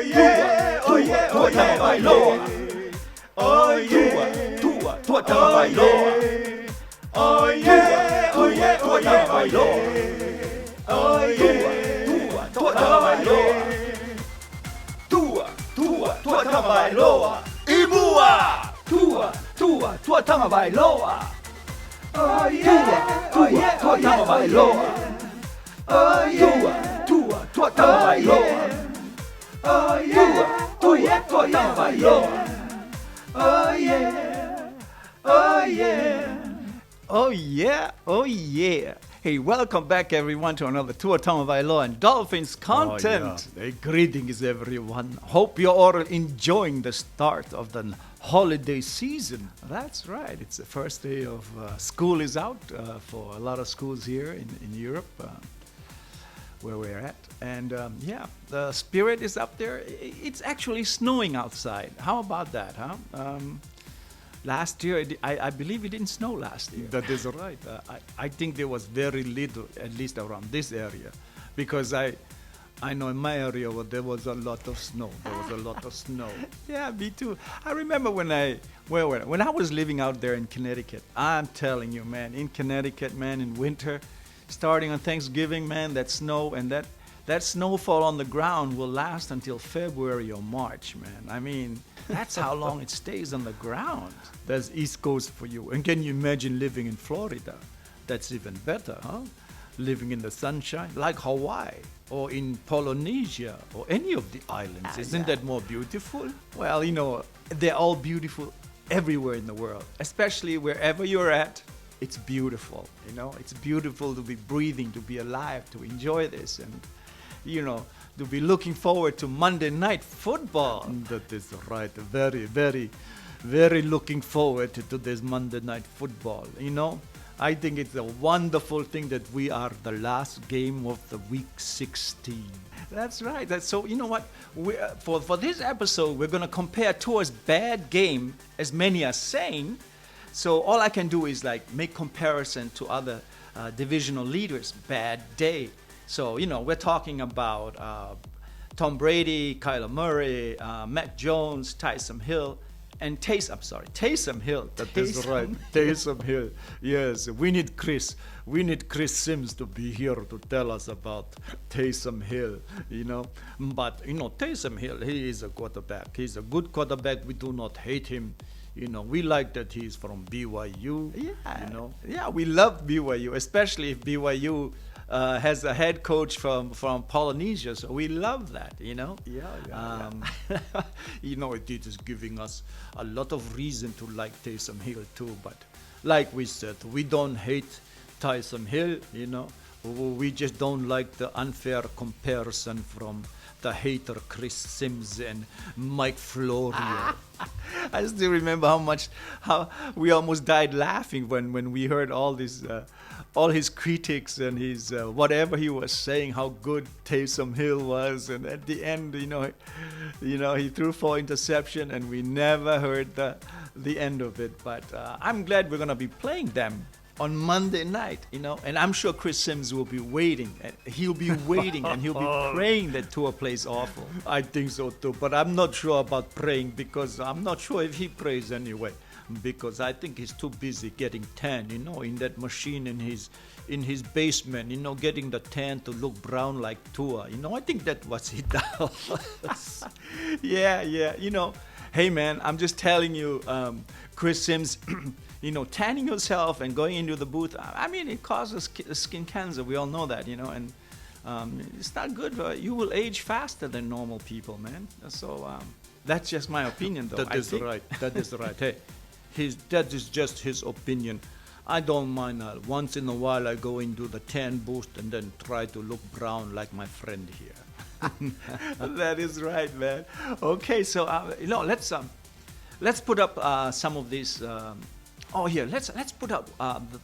yeah, oh yeah, Tua Tagovailoa. Oh yeah, Tua Tua Tagovailoa. Oh yeah, Tua Tagovailoa. Oh yeah, Tua Tua Tagovailoa. Tua Tua Tagovailoa. Imua. Tua Tagovailoa. Oh yeah, Tua Tagovailoa. Oh yeah, Tua Tagovailoa. Oh yeah, Tua Tagovailoa. Oh yeah, oh yeah. Oh yeah, oh yeah. Hey, welcome back everyone to another Tua Tagovailoa and Dolphins content. Oh, Hey, greetings everyone. Hope you're all enjoying the start of the holiday season. That's right. It's the first day of school is out for a lot of schools here in Europe. Where we're at, and yeah, the spirit is up there. It's actually snowing outside. How about that, huh? Last year, I believe it didn't snow last year. That is right. I think there was very little, at least around this area, because I know in my area there was a lot of snow. There was a lot of snow. Yeah, me too. I remember when I was living out there in Connecticut. I'm telling you, man, in Connecticut, man, in winter. Starting on Thanksgiving, man, that snow and that snowfall on the ground will last until February or March, man. I mean, that's how long it stays on the ground. That's East Coast for you. And can you imagine living in Florida? That's even better, huh? Living in the sunshine, like Hawaii or in Polynesia or any of the islands. Isn't that more beautiful? Well, you know, they're all beautiful everywhere in the world, especially wherever you're at. It's beautiful, you know. It's beautiful to be breathing, to be alive, to enjoy this, and you know, to be looking forward to Monday night football. That is right. Very, very, very looking forward to this Monday night football. You know, I think it's a wonderful thing that we are the last game of the week 16. That's right. So you know what? For this episode, we're gonna compare Tua's bad game, as many are saying. So all I can do is like make comparison to other divisional leaders' bad day. So, you know, we're talking about Tom Brady, Kyler Murray, Mac Jones, Taysom Hill, and Taysom Hill. That is right. Taysom Hill. Yes, we need Chris Sims to be here to tell us about Taysom Hill, you know. But, you know, Taysom Hill, he is a quarterback. He's a good quarterback. We do not hate him. You know, we like that he's from BYU. Yeah, you know. Yeah, we love BYU, especially if BYU has a head coach from Polynesia. So we love that, you know. Yeah. You know, it is giving us a lot of reason to like Taysom Hill too. But like we said, we don't hate Taysom Hill, you know. We just don't like the unfair comparison from the hater Chris Sims and Mike Florio. I still remember how we almost died laughing when we heard all his critics and his whatever he was saying, how good Taysom Hill was, and at the end, you know, he threw 4 interception, and we never heard the end of it. But I'm glad we're gonna be playing them on Monday night, you know, and I'm sure Chris Sims will be waiting. He'll be waiting and he'll be praying that Tua plays awful. I think so too, but I'm not sure about praying, because I'm not sure if he prays anyway, because I think he's too busy getting tan, you know, in that machine in his basement, you know, getting the tan to look brown like Tua. You know, I think that's what he does. Yeah, you know. Hey man, I'm just telling you, Chris Sims, you know, tanning yourself and going into the booth, I mean, it causes skin cancer. We all know that, you know, and it's not good. You will age faster than normal people, man. So that's just my opinion, though. That is right. Hey, that is just his opinion. I don't mind. Once in a while, I go into the tan booth and then try to look brown like my friend here. That is right, man. Okay, so you know, let's put up some of these. Let's put up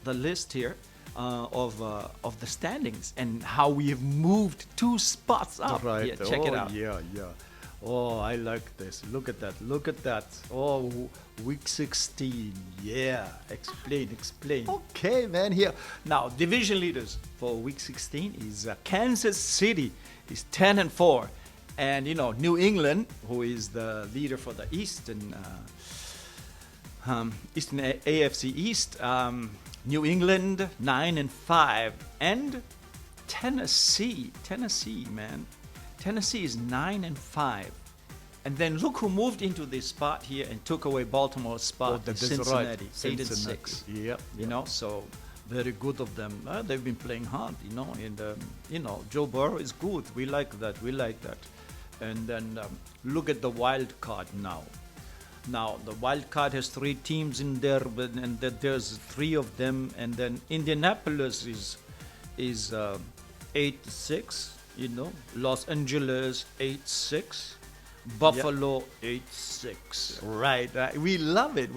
the list here of the standings and how we have moved 2 spots up. Right. Yeah, check it out. Yeah. Oh, I like this. Look at that. Oh, week 16. Yeah. Explain. Okay, man. Here now, division leaders for week 16 is Kansas City is 10-4, And New England, who is the leader for the Eastern AFC East, New England 9-5, and Tennessee, man, Tennessee is 9-5. And then look who moved into this spot here and took away Baltimore's spot. Cincinnati, right. 8-6. Yep. So very good of them. They've been playing hard, and Joe Burrow is good. We like that. And then look at the wild card now. Now the wild card has 3 teams in there, and there's 3 of them, and then Indianapolis is 8-6. Los Angeles 8-6. Buffalo 8-6. Right. We love it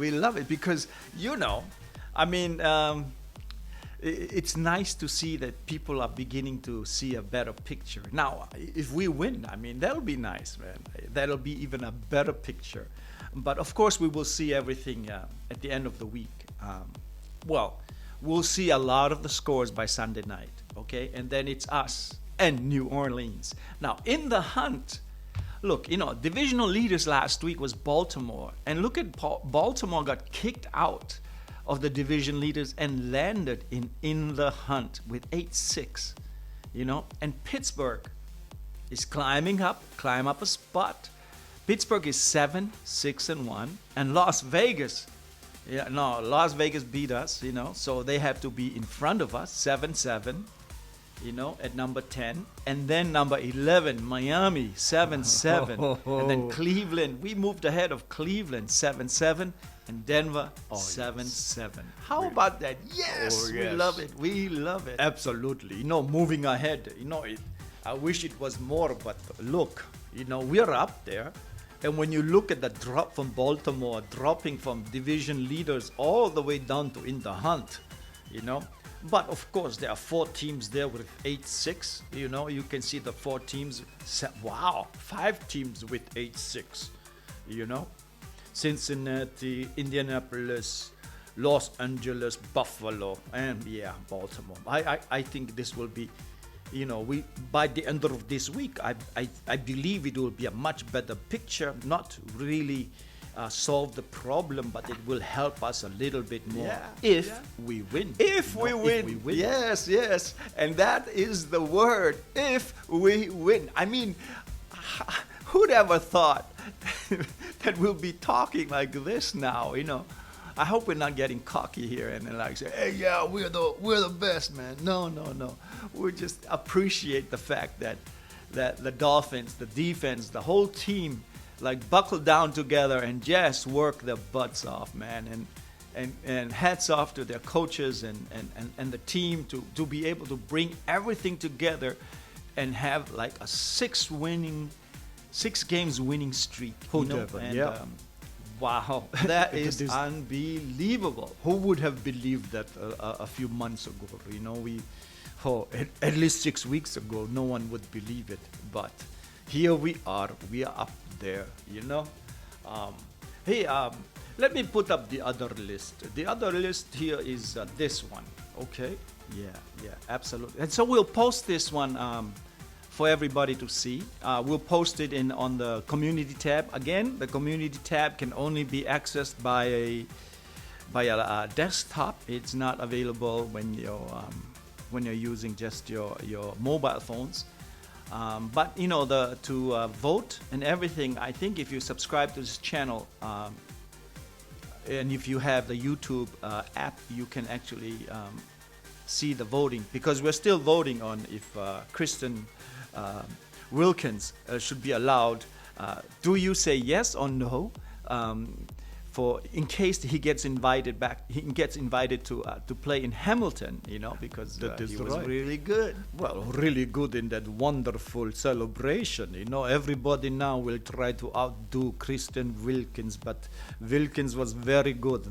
because it's nice to see that people are beginning to see a better picture. Now, if we win, that'll be nice, man. That'll be even a better picture. But of course, we will see everything at the end of the week. We'll see a lot of the scores by Sunday night, okay? And then it's us and New Orleans. Now, in the hunt, look, divisional leaders last week was Baltimore. And look at Baltimore got kicked out of the division leaders and landed in the hunt with 8-6. And Pittsburgh is climb up a spot. Pittsburgh is 7-6-1, and Las Vegas beat us, so they have to be in front of us, 7-7, at number 10, and then number 11, Miami, 7-7, and then Cleveland, we moved ahead of Cleveland, 7-7, and Denver, 7-7. How about that? Yes, yes, we love it. Absolutely, moving ahead, I wish it was more, but look, we're up there. And when you look at the drop from Baltimore, dropping from division leaders all the way down to in the hunt, But of course, there are 4 teams there with 8-6. You can see the 4 teams. Wow, 5 teams with 8-6. Cincinnati, Indianapolis, Los Angeles, Buffalo, and Baltimore. I think this will be. By the end of this week, I believe it will be a much better picture. Not really solve the problem, but it will help us a little bit more if we win. If we win. Yes. And that is the word, if we win. Who'd ever thought that we'll be talking like this now, I hope we're not getting cocky here and then say, hey, we're the best, man. No. We just appreciate the fact that the Dolphins, the defense, the whole team, buckle down together and just work their butts off, man. And hats off to their coaches and the team to be able to bring everything together and have a 6 games winning streak. Wow, that is unbelievable. Who would have believed that a few months ago? At least 6 weeks ago, no one would believe it. But here we are up there, let me put up the other list. The other list here is this one, okay? Yeah, absolutely. And so we'll post this one for everybody to see. We'll post it on the community tab. Again, the community tab can only be accessed by a desktop. It's not available when you're using just your mobile phones. But to vote and everything, I think if you subscribe to this channel and if you have the YouTube app, you can actually see the voting, because we're still voting on if Kristen Wilkins should be allowed. Do you say yes or no? In case he gets invited back, he gets invited to play in Hamilton, because he was really good. Well, really good in that wonderful celebration. Everybody now will try to outdo Kristen Wilkins, but Wilkins was very good,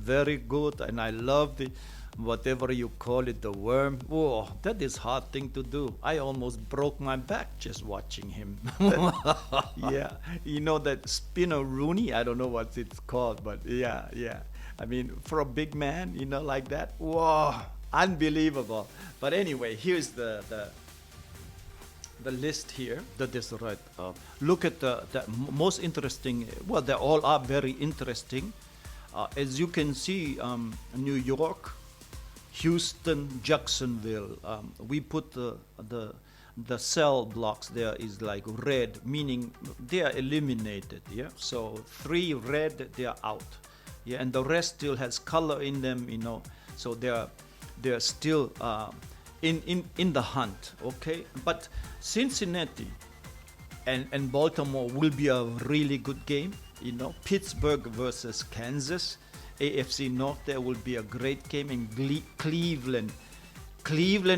and I loved it. Whatever you call it, the worm. Oh, that is hard thing to do. I almost broke my back just watching him. Yeah, that spinner Rooney. I don't know what it's called, but yeah. For a big man, like that. Whoa, unbelievable. But anyway, here's the the list here. That is right. Look at the most interesting. Well, they all are very interesting. As you can see, New York, Houston, Jacksonville. We put the cell blocks there is like red, meaning they are eliminated. Yeah. So 3 red, they are out. Yeah, and the rest still has color in them. So they're still in the hunt. Okay, but Cincinnati and Baltimore will be a really good game. Pittsburgh versus Kansas, AFC North, there will be a great game in Cleveland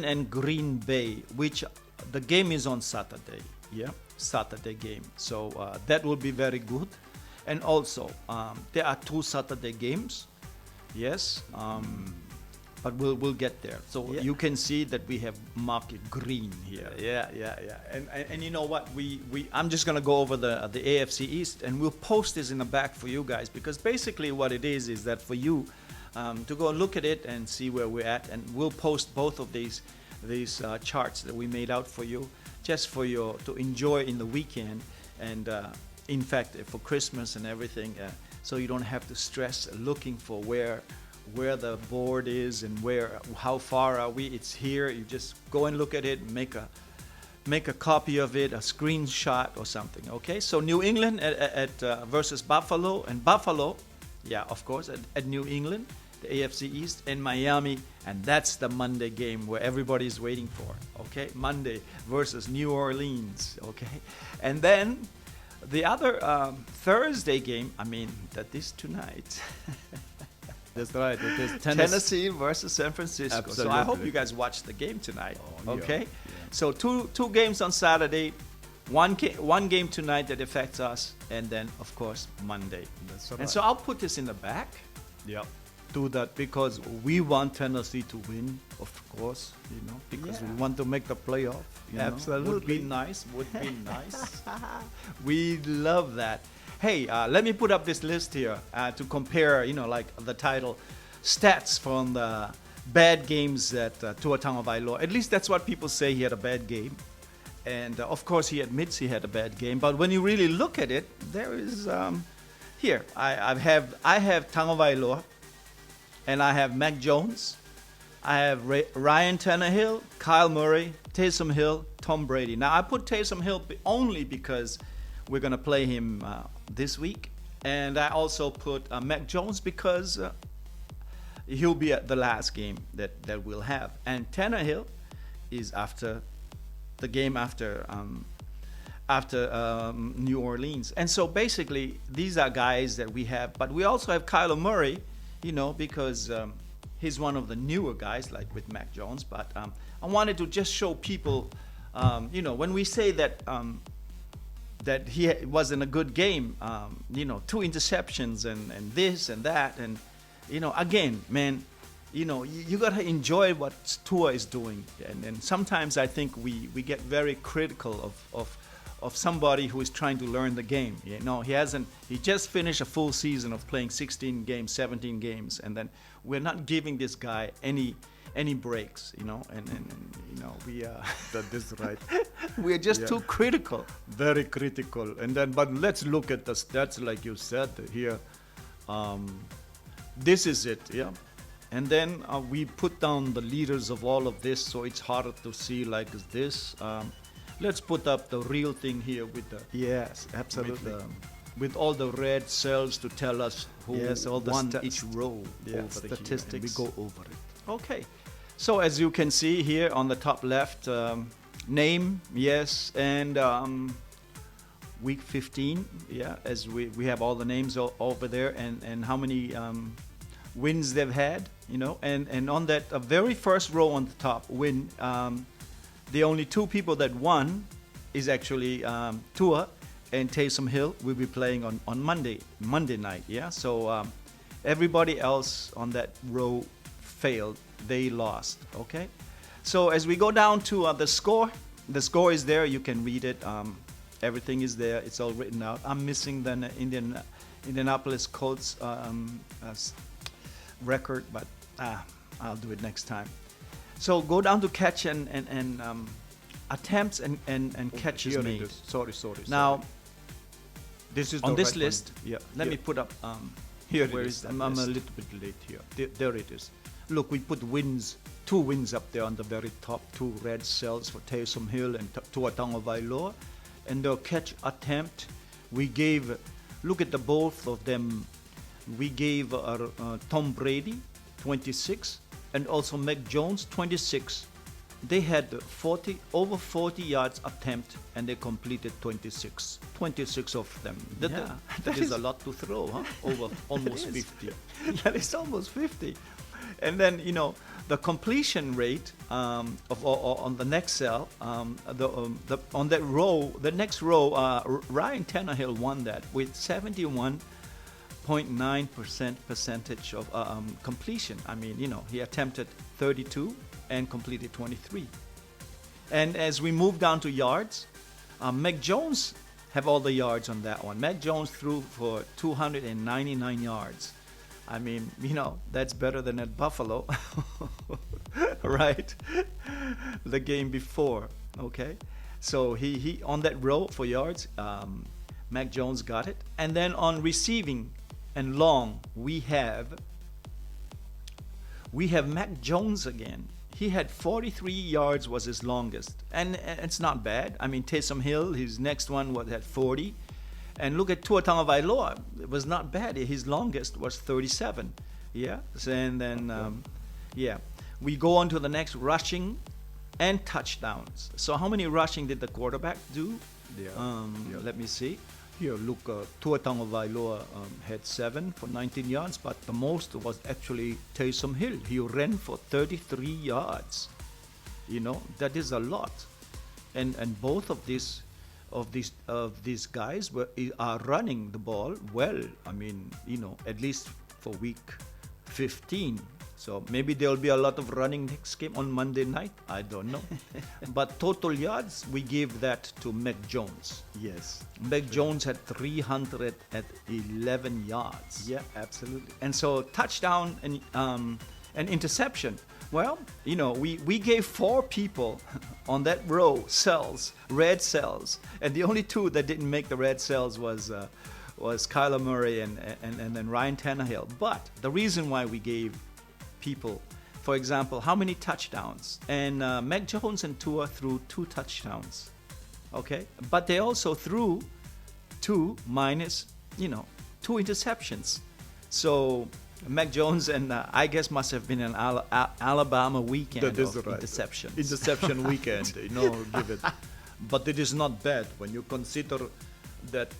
and Green Bay, which the game is on Saturday. Yeah, Saturday game. So that will be very good. And also, there are 2 Saturday games. Yes. But we'll get there. So you can see that we have marked it green here. Yeah. And you know what? I'm just gonna go over the AFC East, and we'll post this in the back for you guys, because basically what it is that for you to go look at it and see where we're at, and we'll post both of these charts that we made out for you, just for you to enjoy in the weekend, and in fact for Christmas and everything, so you don't have to stress looking for where the board is and how far are we. It's here. You just go and look at it, make a copy of it, a screenshot or something. Okay, so New England at versus Buffalo, and Buffalo, yeah, of course, at New England, the AFC East, and Miami, and that's the Monday game where everybody's waiting for. Okay, Monday versus New Orleans. Okay, and then the other Thursday game, that is tonight. That's right. It is Tennessee versus San Francisco. Absolutely. So I hope you guys watch the game tonight. Oh, okay. Yeah. So two games on Saturday, one game tonight that affects us, and then of course Monday. That's right. And so I'll put this in the back. Yeah. Do that because we want Tennessee to win, of course. Because we want to make the playoff. Absolutely. Would be nice. We love that. Hey, let me put up this list here to compare, like the title, stats from the bad games at Tua Tagovailoa. At least that's what people say, he had a bad game. And of course, he admits he had a bad game. But when you really look at it, there is, here, I have Tagovailoa, and I have Mac Jones, I have Ryan Tannehill, Kyle Murray, Taysom Hill, Tom Brady. Now, I put Taysom Hill only because we're going to play him this week. And I also put Mac Jones because he'll be at the last game that we'll have. And Tannehill is after the game after New Orleans. And so basically, these are guys that we have. But we also have Kyler Murray, because he's one of the newer guys, like with Mac Jones. But I wanted to just show people, when we say that that he wasn't a good game, 2 interceptions and this and that, and again, man, you gotta enjoy what Tua is doing, and sometimes I think we get very critical of somebody who is trying to learn the game. He just finished a full season of playing 16 games, 17 games, and then we're not giving this guy any breaks, and we that is right. we're just too critical. Very critical. And then, but let's look at the stats, like you said here. This is it, yeah. And then we put down the leaders of all of this, so it's harder to see like this. Let's put up the real thing here with the yes, absolutely. With all the red cells to tell us who won each row. Statistics. We go over it. Okay. So as you can see here on the top left, name, yes, and week 15, yeah, as we have all the names over there, and how many wins they've had, and on that very first row on the top, win, the only 2 people that won is actually Tua and Taysom Hill. Will be playing on Monday night, yeah. So everybody else on that row failed. They lost. Okay. So as we go down to the score is there. You can read it. Everything is there. It's all written out. I'm missing the Indianapolis Colts record, but I'll do it next time. So go down to catch and attempts and catches Here made. it is. Sorry. Now, this is on the this right one. list, Yeah. let me put up. Here where it is is. that I'm a list? little bit late here. There it is. Look, we put wins, 2 wins up there on the very top, 2 red cells for Taysom Hill and Tua Tagovailoa. And their catch attempt, we gave, look at the both of them, we gave Tom Brady 26 and also Mac Jones 26. They had over 40 yards attempt and they completed 26 of them. That is a lot to throw, huh? Over almost 50. That is almost 50. And then, the completion rate on the next cell, on that row, the next row, Ryan Tannehill won that with 71.9% percentage of completion. I mean, he attempted 32 and completed 23. And as we move down to yards, Mac Jones have all the yards on that one. Mac Jones threw for 299 yards. I mean, that's better than at Buffalo, right? The game before, okay? So he on that row for yards, Mac Jones got it. And then on receiving and long, we have Mac Jones again. He had 43 yards was his longest, and it's not bad. I mean, Taysom Hill, his next one was at 40. And look at Tua Tagovailoa. It was not bad. His longest was 37. Yeah. And then, we go on to the next, rushing and touchdowns. So how many rushing did the quarterback do? Let me see. Here, look, Tua Tagovailoa had 7 for 19 yards, but the most was actually Taysom Hill. He ran for 33 yards. That is a lot. And both of these guys are running the ball well. I mean, at least for week 15. So maybe there will be a lot of running next game on Monday night. I don't know. But total yards, we gave that to Mac Jones. Yes. Mac Jones had 311 yards. Yeah, absolutely. And so touchdown and interception. Well, we gave 4 people on that row cells, red cells, and the only 2 that didn't make the red cells was Kyler Murray and then Ryan Tannehill. But the reason why we gave people, for example, how many touchdowns? And Mac Jones and Tua threw 2 touchdowns, okay? But they also threw 2 minus, 2 interceptions. So Mac Jones and I guess must have been an Alabama weekend That is of right. interceptions. Interception weekend, give it. But it is not bad when you consider that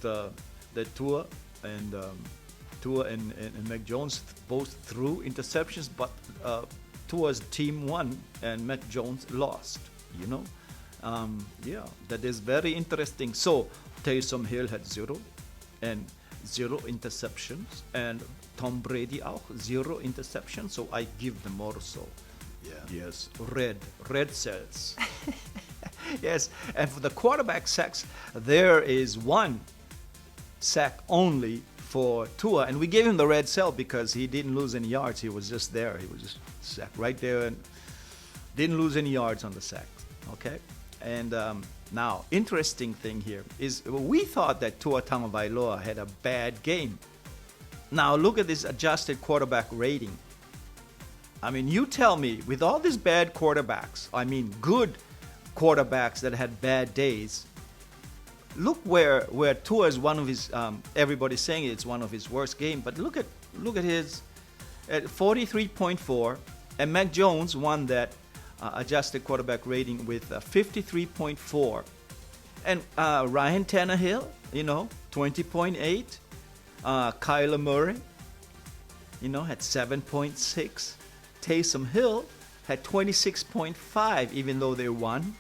Tua and Mac Jones both threw interceptions, but Tua's team won and Mac Jones lost. That is very interesting. So Taysom Hill had 0 and 0 interceptions, and Tom Brady auch 0 interceptions. So I give them also. Yeah. Yes, red cells. Yes, and for the quarterback sacks, there is 1 sack only for Tua, and we gave him the red cell because he didn't lose any yards. He was just there. He was just sacked right there and didn't lose any yards on the sack. Okay, and now interesting thing here is we thought that Tua Tagovailoa had a bad game. Now look at this adjusted quarterback rating. I mean, you tell me, with all these bad quarterbacks, I mean good quarterbacks that had bad days, look where Tua is one of his. Everybody's saying it's one of his worst games, but look at his at 43.4, and Mac Jones won that adjusted quarterback rating with 53.4, and Ryan Tannehill, 20.8, Kyler Murray, had 7.6, Taysom Hill had 26.5, even though they won.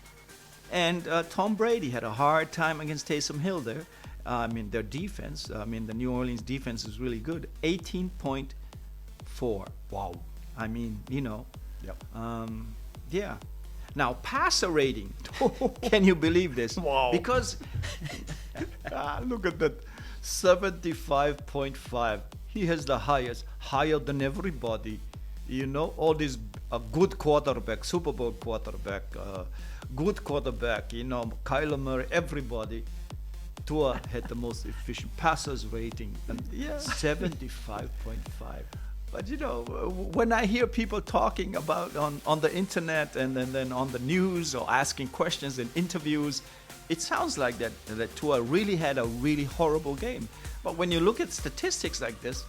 And Tom Brady had a hard time against Taysom Hill there. I mean, their defense, the New Orleans defense is really good. 18.4. Wow. I mean, Yep. yeah. Now, passer rating. Can you believe this? Wow. Because, look at that, 75.5. He has the highest, higher than everybody, You know, all these good quarterback, Super Bowl quarterback, good quarterback, you know, Kyler Murray, everybody. Tua had the most efficient passers rating, and 75.5. But you know, when I hear people talking about on the internet and then on the news or asking questions in interviews, it sounds like that Tua really had a really horrible game. But when you look at statistics like this,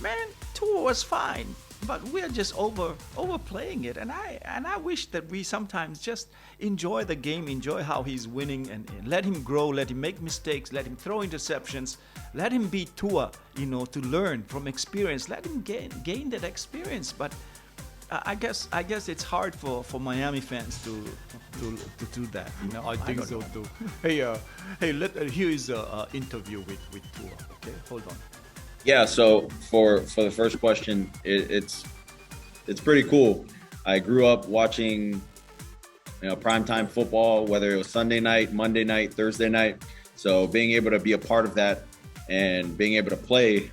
man, Tua was fine. But we're just overplaying it, and I wish that we sometimes just enjoy the game, enjoy how he's winning, and let him grow, let him make mistakes, let him throw interceptions, let him be Tua, you know, to learn from experience, let him gain that experience. But I guess it's hard for Miami fans to do that. You know, I think so too. Hey, here is an interview with Tua. Okay, hold on. Yeah, so for the first question, it's pretty cool. I grew up watching, you know, primetime football, whether it was Sunday night, Monday night, Thursday night. So being able to be a part of that and being able to play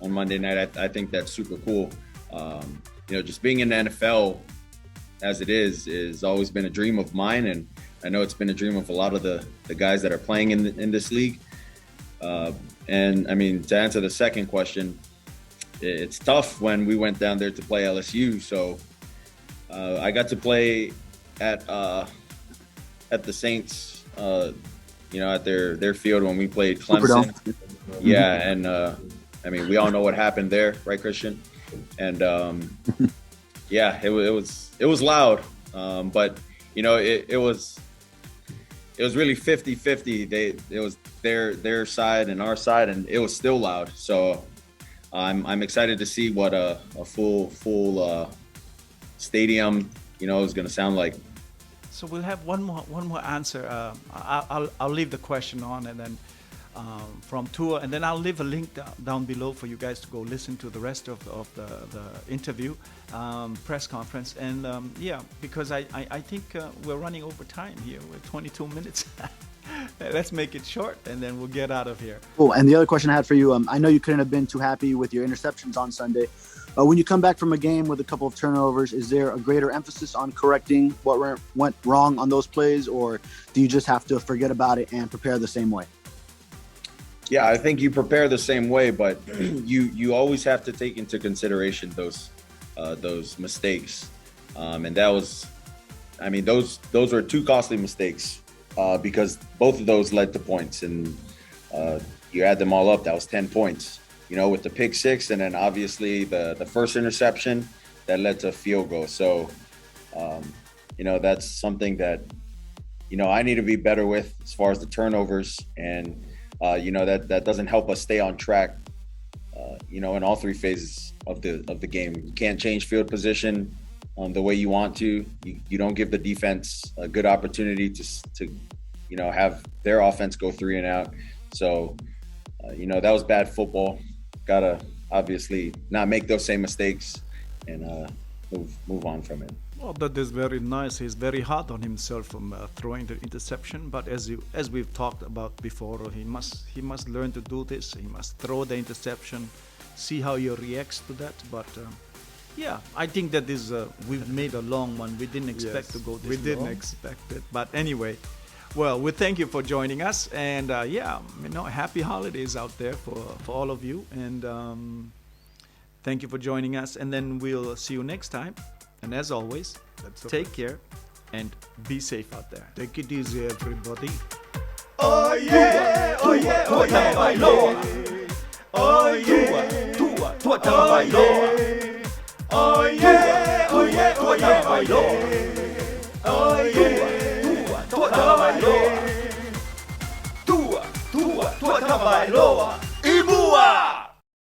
on Monday night, I think that's super cool. You know, just being in the NFL as it is always been a dream of mine, and I know it's been a dream of a lot of the guys that are playing in this league. And I mean, to answer the second question, it's tough when we went down there to play LSU. So I got to play at the Saints, you know, at their field when we played Clemson. Yeah, and I mean, we all know what happened there, right, Christian? And yeah, it was loud, but you know, it was really 50-50. It was their side and our side, and it was still loud. So I'm excited to see what a full stadium, you know, is going to sound like. So we'll have one more answer. I'll leave the question on, and then from Tua, and then I'll leave a link down below for you guys to go listen to the rest of the interview, press conference. And yeah, because I think we're running over time here. We're 22 minutes. Let's make it short, and then we'll get out of here. Cool. And the other question I had for you, I know you couldn't have been too happy with your interceptions on Sunday. When you come back from a game with a couple of turnovers, is there a greater emphasis on correcting what went wrong on those plays, or do you just have to forget about it and prepare the same way? Yeah, I think you prepare the same way, but you always have to take into consideration those mistakes, and that was, I mean, those were two costly mistakes because both of those led to points, and you add them all up, that was 10 points. You know, with the pick six, and then obviously the first interception that led to a field goal. So, you know, that's something that, you know, I need to be better with as far as the turnovers, and you know, that doesn't help us stay on track. You know, in all three phases of the game, you can't change field position the way you want to. You don't give the defense a good opportunity to you know, have their offense go 3 and out. So, you know, that was bad football. Gotta obviously not make those same mistakes and move on from it. Well, that is very nice. He's very hard on himself from throwing the interception. But as we've talked about before, he must learn to do this. He must throw the interception, see how he reacts to that. But yeah, I think that is we've made a long one. We didn't expect to go this long. We didn't expect it. But anyway, well, we thank you for joining us, and yeah, you know, happy holidays out there for all of you, and thank you for joining us. And then we'll see you next time. And as always, take care and be safe out there. Take it easy, everybody. Oh yeah, oh yeah, oh yeah, Tagovailoa. Oh yeah, Tua Tua Tagovailoa. Oh yeah, oh yeah, oh yeah, Tagovailoa. Oh yeah, Tua Tua Tagovailoa. Tua Tua Tua Tagovailoa.